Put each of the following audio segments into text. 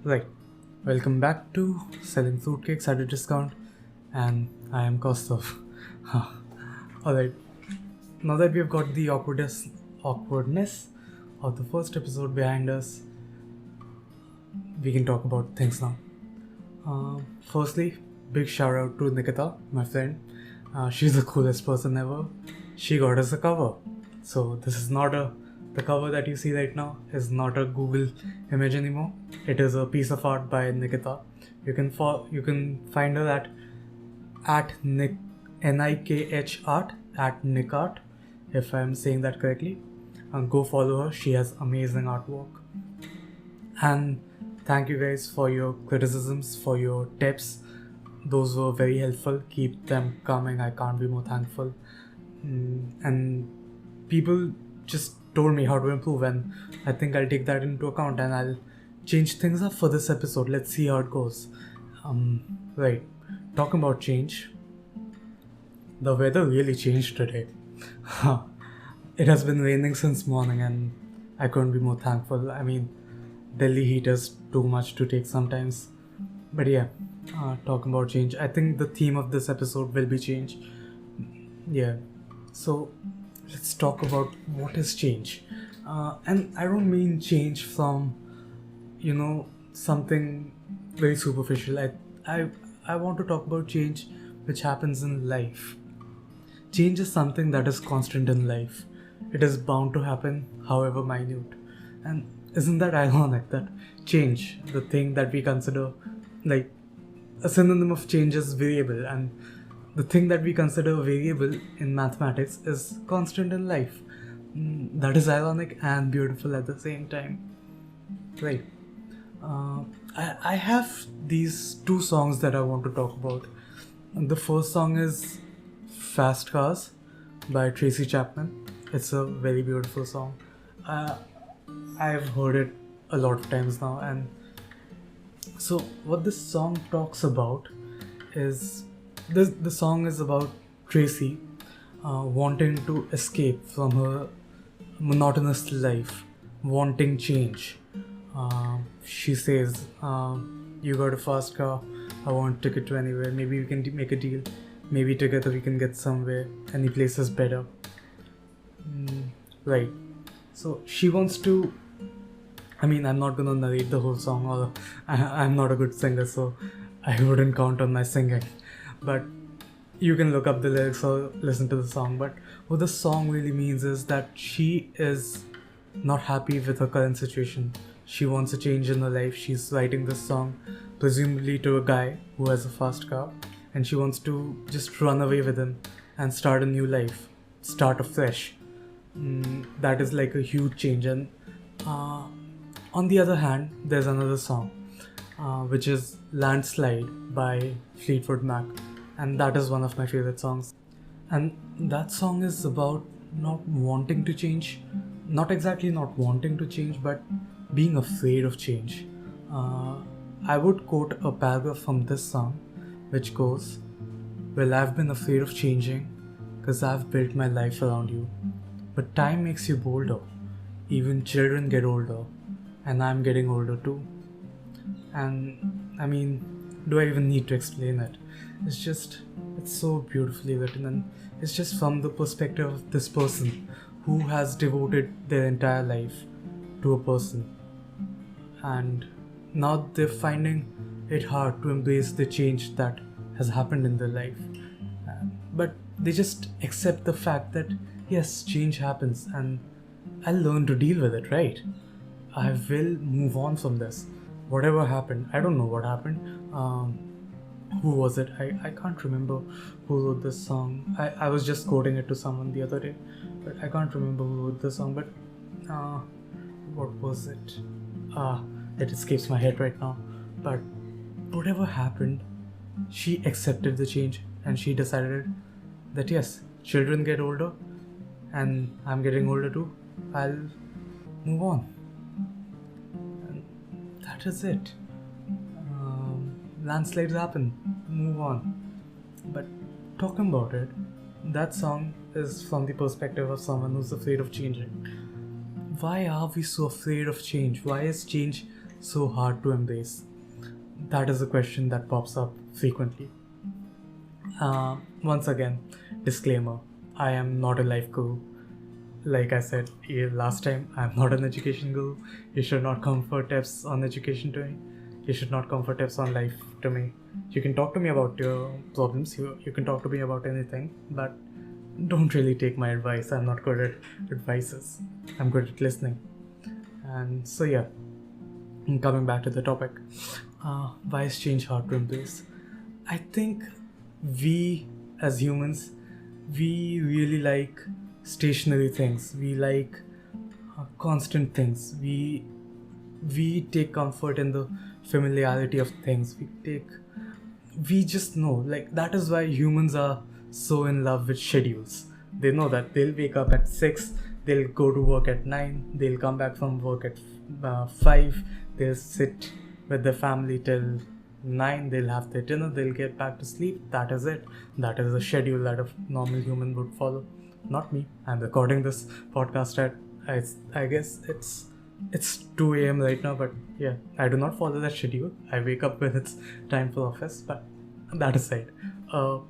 Right. Welcome back to Selling Fruitcakes at a Discount, and I am Kaustav. Alright. Now that we've got the awkwardness of the first episode behind us, we can talk about things now. Firstly, big shout out to Nikita, my friend. She's the coolest person ever. She got us a cover. So this is not the cover that you see right now is not a Google image anymore. It is a piece of art by Nikita. You can find her at Nick Nikh art at Nickart, if I'm saying that correctly. Go follow her. She has amazing artwork. And thank you guys for your criticisms, for your tips. Those were very helpful. Keep them coming. I can't be more thankful. And people just told me how to improve, and I think I'll take that into account and I'll change things up for this episode. Let's see how it goes. Right. Talking about change, the weather really changed today. It has been raining since morning and I couldn't be more thankful. I mean, Delhi heat is too much to take sometimes. But yeah, talking about change, I think the theme of this episode will be change. Yeah. So let's talk about what is change. And I don't mean change from, something very superficial. I want to talk about change which happens in life. Change is something that is constant in life. It is bound to happen, however minute. And isn't that ironic that change, the thing that we consider like a synonym of change, is variable, and the thing that we consider variable in mathematics is constant in life? That is ironic and beautiful at the same time. Right. I have these two songs that I want to talk about. The first song is Fast Cars by Tracy Chapman. It's a very beautiful song. I've heard it a lot of times now, and so what this song talks about is the song is about Tracy wanting to escape from her monotonous life, wanting change. She says, "You got a fast car. I want ticket to anywhere. Maybe we can make a deal. Maybe together we can get somewhere. Any place is better." Right. So she wants to. I mean, I'm not gonna narrate the whole song, or I'm not a good singer, so I wouldn't count on my singing. But you can look up the lyrics or listen to the song. But what the song really means is that she is not happy with her current situation. She wants a change in her life. She's writing this song, presumably to a guy who has a fast car, and she wants to just run away with him and start a new life, start afresh. That is like a huge change. And on the other hand, there's another song, which is Landslide by Fleetwood Mac, and that is one of my favorite songs. And that song is about not wanting to change, not exactly not wanting to change, but being afraid of change. I would quote a paragraph from this song, which goes, "Well, I've been afraid of changing because I've built my life around you. But time makes you bolder. Even children get older, and I'm getting older too." And I mean, do I even need to explain it? It's so beautifully written, and it's just from the perspective of this person who has devoted their entire life to a person. And now they're finding it hard to embrace the change that has happened in their life. But they just accept the fact that yes, change happens and I'll learn to deal with it, right? I will move on from this. Whatever happened, I don't know what happened. Who was it? I can't remember who wrote this song. I was just quoting it to someone the other day, but I can't remember who wrote the song. But what was it? It escapes my head right now. But whatever happened, she accepted the change and she decided that yes, children get older and I'm getting older too. I'll move on. And that is it. Landslides happen. Move on. But talking about it, that song is from the perspective of someone who's afraid of changing. Why are we so afraid of change? Why is change so hard to embrace? That is a question that pops up frequently. Once again, disclaimer, I am not a life guru. Like I said last time, I'm not an education guru. You should not come for tips on education to me. You should not come for tips on life to me. You can talk to me about your problems. You can talk to me about anything, but don't really take my advice. I'm not good at advices. I'm good at listening. And so yeah, coming back to the topic, why is change hard to embrace? I think we as humans, we really like stationary things. We like constant things. We take comfort in the familiarity of things. We just know, like, that is why humans are so in love with schedules. They know that they'll wake up at 6, they'll go to work at 9, they'll come back from work at 5, they'll sit with their family till 9, they'll have their dinner, they'll get back to sleep. That is it. That is the schedule that a normal human would follow. Not me. I'm recording this podcast at, I guess it's 2 a.m. right now, but yeah, I do not follow that schedule. I wake up when it's time for office, but that aside,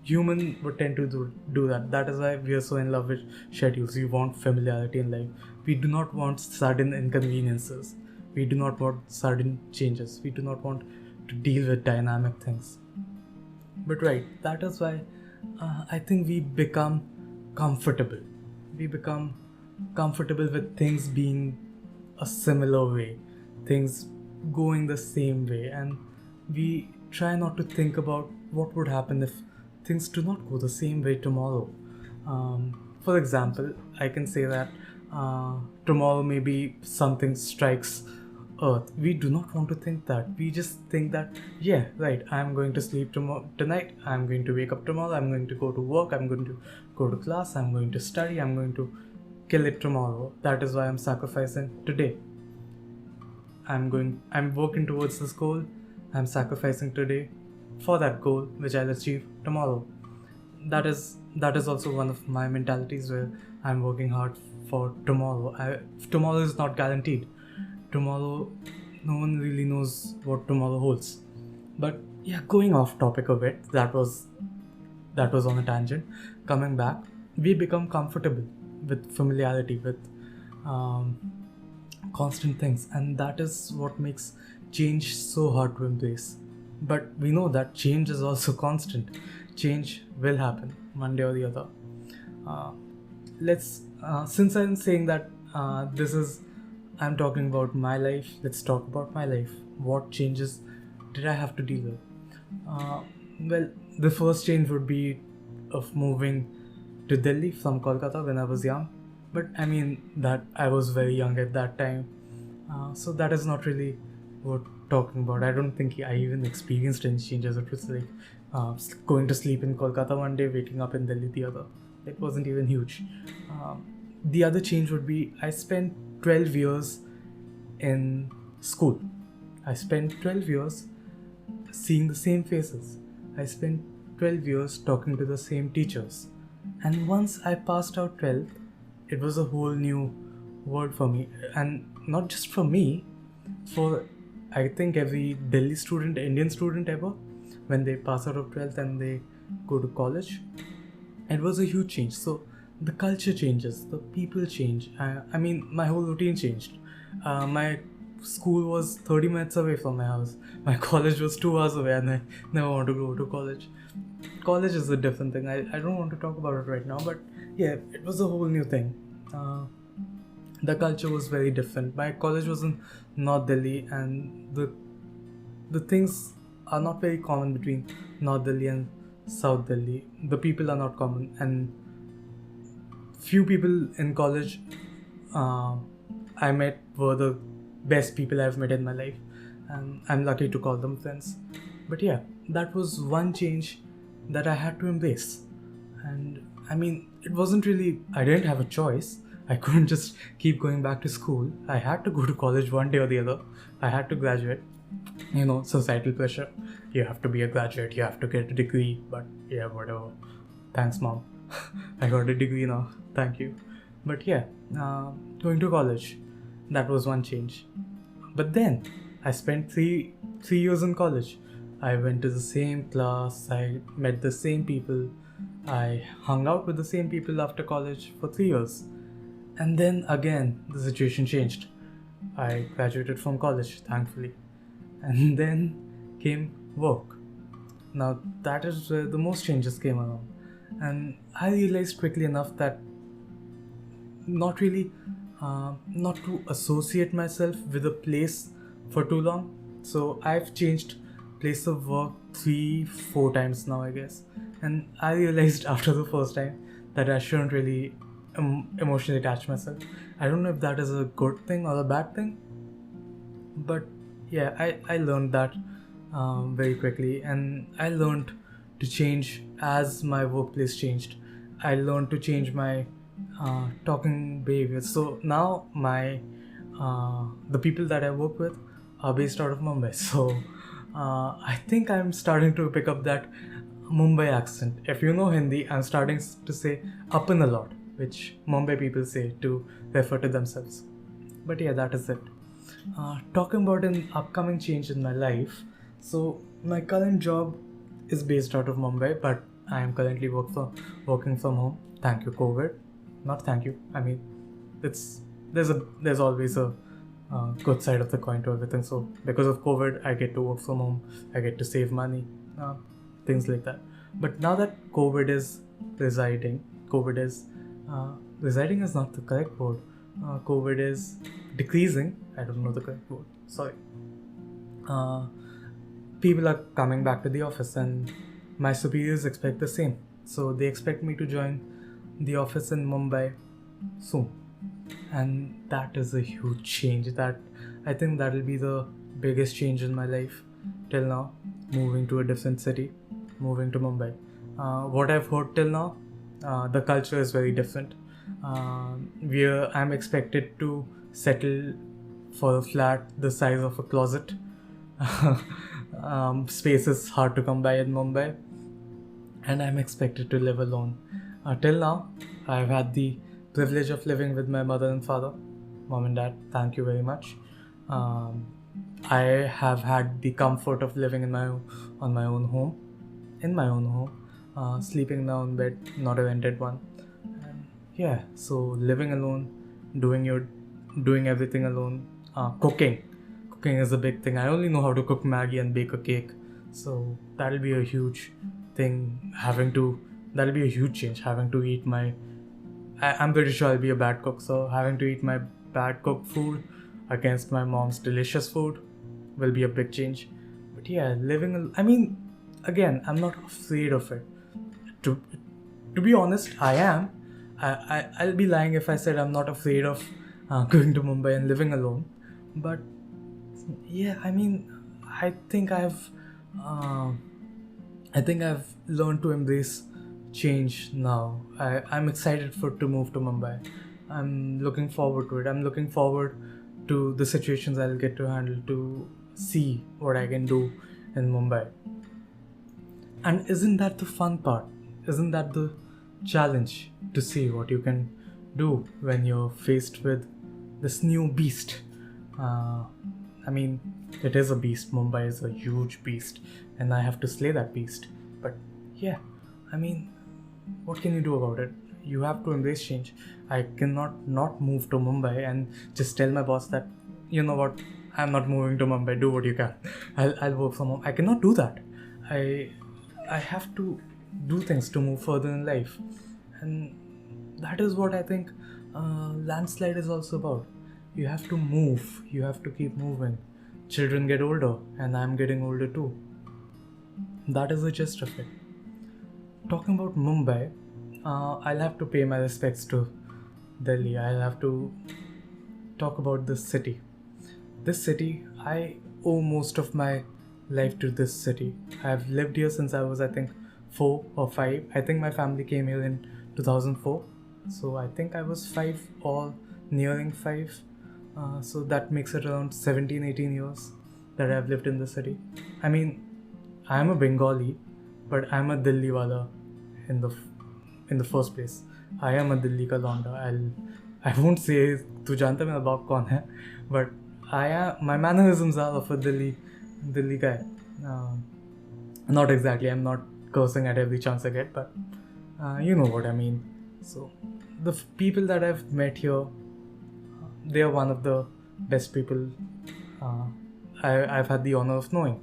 human would tend to do that. That is why we are so in love with schedules. We want familiarity in life. We do not want sudden inconveniences. We do not want sudden changes. We do not want to deal with dynamic things. But right, that is why I think we become comfortable. We become comfortable with things being a similar way, things going the same way, and we try not to think about what would happen if things do not go the same way tomorrow. For example, I can say that tomorrow maybe something strikes Earth. We do not want to think that. We just think that, yeah, right, I'm going to sleep tonight, I'm going to wake up tomorrow, I'm going to go to work, I'm going to go to class, I'm going to study, I'm going to kill it tomorrow. That is why I'm sacrificing today. I'm working towards this goal. I'm sacrificing today for that goal, which I'll achieve tomorrow. That is also one of my mentalities, where I'm working hard for tomorrow. Tomorrow is not guaranteed. Tomorrow, no one really knows what tomorrow holds. But yeah, going off topic a bit, that was on a tangent. Coming back, we become comfortable with familiarity, with constant things, and that is what makes change so hard to embrace. But we know that change is also constant. Change will happen one day or the other. Since I'm saying that I'm talking about my life, let's talk about my life. What changes did I have to deal with? Well, the first change would be of moving to Delhi from Kolkata when I was young. But I mean, that I was very young at that time. So that is not really worth talking about. I don't think I even experienced any changes. It was like going to sleep in Kolkata one day, waking up in Delhi the other. It wasn't even huge. The other change would be I spent 12 years in school. I spent 12 years seeing the same faces. I spent 12 years talking to the same teachers. And once I passed out 12th, it was a whole new world for me. And not just for me, for I think every Delhi student, Indian student ever, when they pass out of 12th and they go to college, it was a huge change. So the culture changes, the people change. I mean, my whole routine changed. My school was 30 minutes away from my house. My college was 2 hours away, and I never want to go to college. College is a different thing. I don't want to talk about it right now, but yeah, it was a whole new thing. The culture was very different. My college was in North Delhi, and the things are not very common between North Delhi and South Delhi. The people are not common, and few people in college I met were the best people I've met in my life, and I'm lucky to call them friends. But yeah, that was one change that I had to embrace. And I mean, it wasn't really, I didn't have a choice. I couldn't just keep going back to school. I had to go to college one day or the other. I had to graduate. Societal pressure. You have to be a graduate, you have to get a degree. But yeah, whatever. Thanks, mom. I got a degree now. Thank you. But yeah, going to college, that was one change. But then I spent three years in college. I went to the same class, I met the same people, I hung out with the same people after college for 3 years. And then again, the situation changed. I graduated from college, thankfully. And then came work. Now, that is where the most changes came along. And I realized quickly enough that not really, not to associate myself with a place for too long. So I've changed place of work 3 4 times now, I guess. And I realized after the first time that I shouldn't really emotionally attach myself. I don't know if that is a good thing or a bad thing, but yeah, I learned that very quickly, and I learned to change as my workplace changed. I learned to change my talking behavior. So now the people that I work with are based out of Mumbai. So I think I'm starting to pick up that Mumbai accent. If you know Hindi, I'm starting to say "upin" a lot, which Mumbai people say to refer to themselves. But yeah, that is it. Talking about an upcoming change in my life. So my current job is based out of Mumbai, but I am currently working from home. Thank you, COVID. Not thank you. I mean, there's always a good side of the coin to everything. So because of COVID, I get to work from home. I get to save money, things like that. But now that COVID is residing, COVID is residing is not the correct word. COVID is decreasing. I don't know the correct word. Sorry. People are coming back to the office, and my superiors expect the same. So they expect me to join the office in Mumbai soon, and that is a huge change. That I think that will be the biggest change in my life till now. Moving to a different city, moving to Mumbai. What I've heard till now, the culture is very different. I'm expected to settle for a flat the size of a closet. Space is hard to come by in Mumbai, and I'm expected to live alone. Till now, I've had the privilege of living with my mother and father, mom and dad. Thank you very much. I have had the comfort of living in on my own home, sleeping in my own bed, not a rented one. And yeah, so living alone, doing everything alone, cooking. Cooking is a big thing. I only know how to cook Maggie and bake a cake, so that'll be a huge thing. That'll be a huge change. Having to eat I'm pretty sure I'll be a bad cook, so having to eat my bad cooked food against my mom's delicious food will be a big change. But yeah, again, I'm not afraid of it. To be honest, I am. I'll be lying if I said I'm not afraid of going to Mumbai and living alone. But yeah, I think I've learned to embrace change now. I'm excited to move to Mumbai. I'm looking forward to it. I'm looking forward to the situations I'll get to handle, to see what I can do in Mumbai. And isn't that the fun part? Isn't that the challenge, to see what you can do when you're faced with this new beast? It is a beast. Mumbai is a huge beast, and I have to slay that beast. But yeah, what can you do about it? You have to embrace change. I cannot not move to Mumbai and just tell my boss that, you know what, I'm not moving to Mumbai, do what you can. I'll work from home. I cannot do that. I have to do things to move further in life. And that is what I think landslide is also about. You have to move. You have to keep moving. Children get older, and I'm getting older too. That is the gist of it. Talking about Mumbai, I'll have to pay my respects to Delhi. I'll have to talk about this city. This city, I owe most of my life to this city. I've lived here since I was, I think, 4 or 5. I think my family came here in 2004. So I think I was 5 or nearing 5. So that makes it around 17, 18 years that I've lived in the city. I'm a Bengali, but I'm a Delhi wala in the first place. I am a Delhi ka londa. I won't say tu janta mera baap kaun hai, but my mannerisms are of a Delhi guy. Not exactly. I'm not cursing at every chance I get, but you know what I mean. So the people that I've met here, they are one of the best people uh, I've had the honor of knowing.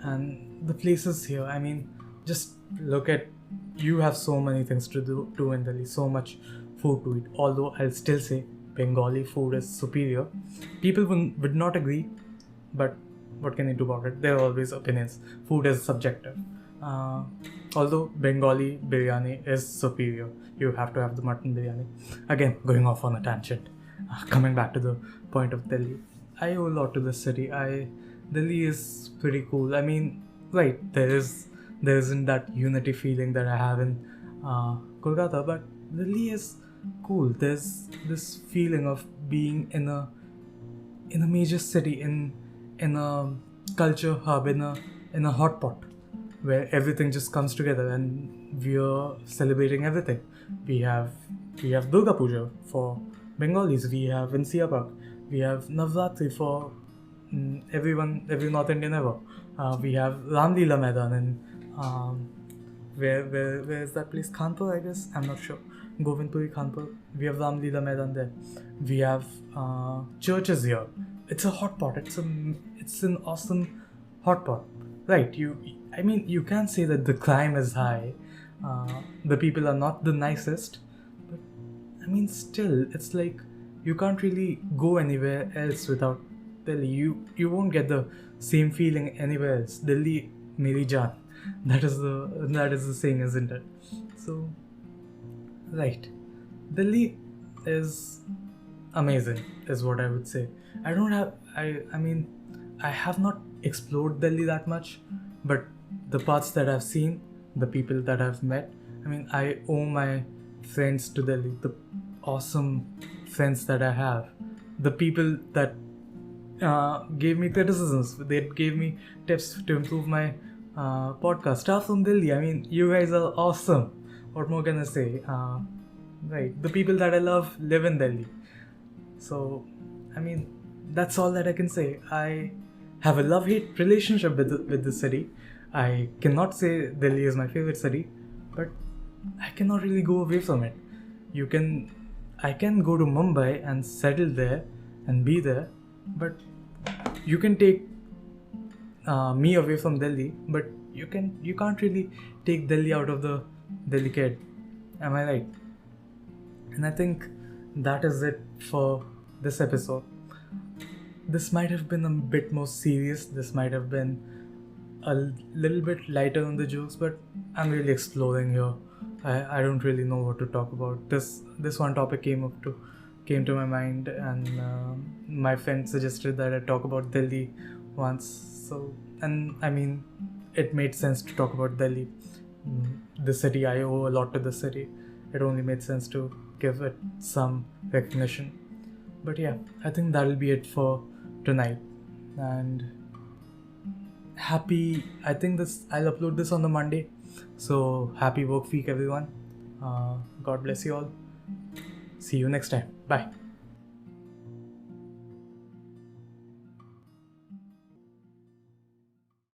And the places here, I mean, just look at, you have so many things to do in Delhi, so much food to eat. Although I'll still say Bengali food is superior. People would not agree, but what can you do about it? There are always opinions. Food is subjective. Uh, Although Bengali biryani is superior, you have to have the mutton biryani. Again, going off on a tangent. Coming back to the point of Delhi, I owe a lot to the city. Delhi is pretty cool. I mean, right, there isn't that unity feeling that I have in Kolkata, but Delhi is cool. There's this feeling of being in a major city, in a culture hub, in a hot pot where everything just comes together and we are celebrating everything. We have Durga Puja for Bengalis. We have Insia Park. We have Navratri for every North Indian ever. We have Ramlila Maidan and where is that place? Khanpur, I guess. I'm not sure. Govindpuri, Khanpur. We have Ramlila Maidan there. We have churches here. It's a hot pot. It's an awesome hot pot. Right. I mean, you can say that the crime is high. The people are not the nicest, but I mean, still, it's like you can't really go anywhere else without Delhi. You won't get the same feeling anywhere else. Delhi, meri jaan. That is the saying, isn't it? So, right, Delhi is amazing, is what I would say. I mean, I have not explored Delhi that much, but the parts that I've seen, the people that I've met, I mean, I owe my friends to Delhi, the awesome friends that I have, the people that gave me criticisms, they gave me tips to improve my podcast. Staff from Delhi, I mean, you guys are awesome. What more can I say? Right, the people that I love live in Delhi. So, I mean, that's all that I can say. I have a love-hate relationship with the city. I cannot say Delhi is my favorite city, but I cannot really go away from it. I can go to Mumbai and settle there and be there, but you can take me away from Delhi, but you can't really take Delhi out of the Delhi kid. Am I right? And I think that is it for this episode. This might have been a bit more serious. This might have been a little bit lighter on the jokes, but I'm really exploring here. I don't really know what to talk about. This one topic came to my mind, and my friend suggested that I talk about Delhi once. So, and I mean, it made sense to talk about Delhi, the city. I owe a lot to the city. It only made sense to give it some recognition. But yeah, I think that'll be it for tonight. And I'll upload this on the Monday. So happy work week, everyone. God bless you all. See you next time. Bye.